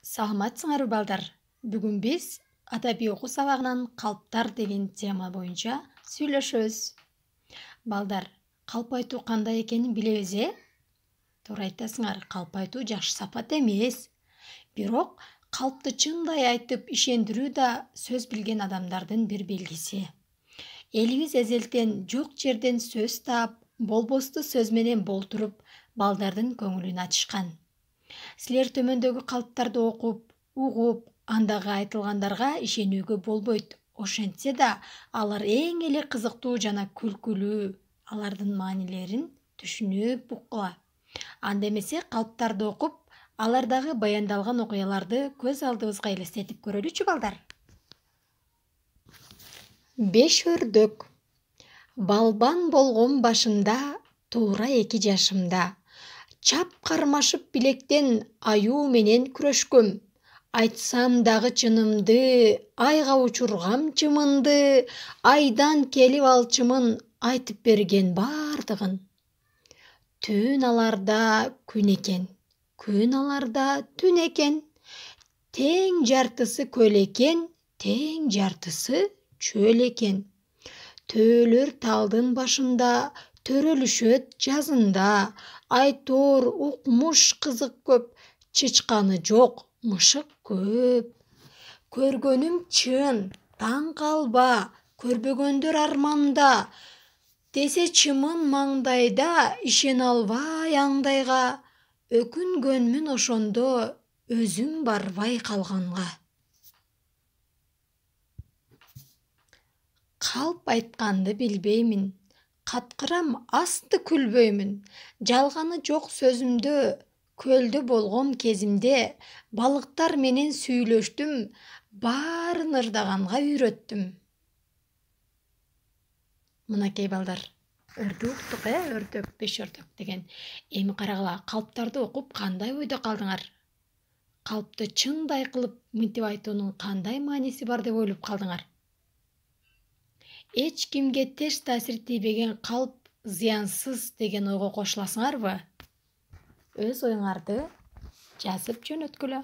Саламатсыңарбы балдар. Бүгүн биз адабий окуу сабагынан калптар деген тема боюнча сүйлөшөбүз. Балдар, калп айтуу кандай экенин билебиз, Туура айтасыңар, калп айтуу жакшы сапат эмес. Бирок калпты чындай айтып ишендирүү да сөз билген адамдардын бир белгиси. Элибиз эзелтен жок жерден сөз таап, болбосту сөз менен болтуруп, балдардын көңүлүн ачышкан. Силер төмөндөгү калптарды окуп, угуп, андагы айтылгандарга ишенүүгө болбойт. Ошентсе да, алар эң эле кызыктуу жана күлкүлүү, алардын маанилерин түшүнүп уккула. Анда эмесе калптарды окуп, алардагы баяндалган окуяларды көз алдыбызга элестетип көрөлүчү балдар. 5 өрдөк. Балбан болгон башымда, туура 2 жашымда. Чап кармашып билектен аюу менен күрөшкөм. Айтсам дагы чынымды, айга учургам чымынды, айдан келип алчымын, айтып берген бардыгын. Түн аларда күн экен, күн аларда түн экен. Тең жартысы көл экен, тең жартысы чөл экен. Төөлөр талдын башында, төрөлүшөт жазында. Айтор укмуш кызык көп, чычканы жок, мышык көп. Көргөнүм чын, таң калба, көрбөгөндөр арманда. Десе чымын маңдайда, ишене албай аңдайга. Өкүнгөнмүн ошондо, өзүм барбай калганга. Калп айтканды билбеймин, каткырам асты күлбөймүн. Жалганы жок сөзүмдө, көлдө болгом кезимде. Балыктар менен сүйлөштүм, баарын ырдаганга үйрөттүм. Мынакей балдар, өрдү уктук, өрдөк, 5 өрдөк деген. Эми карагыла, калптарды окуп кандай ойдо калдыңар? Калпты чындай кылып мынтип айтуунун кандай мааниси бар деп ойлоп калдыңар? Эч кимге терс таасир тийбеген калп зыянсыз деген ойго кошуласыңарбы? Өз оюңарды жазып жөнөткүлө.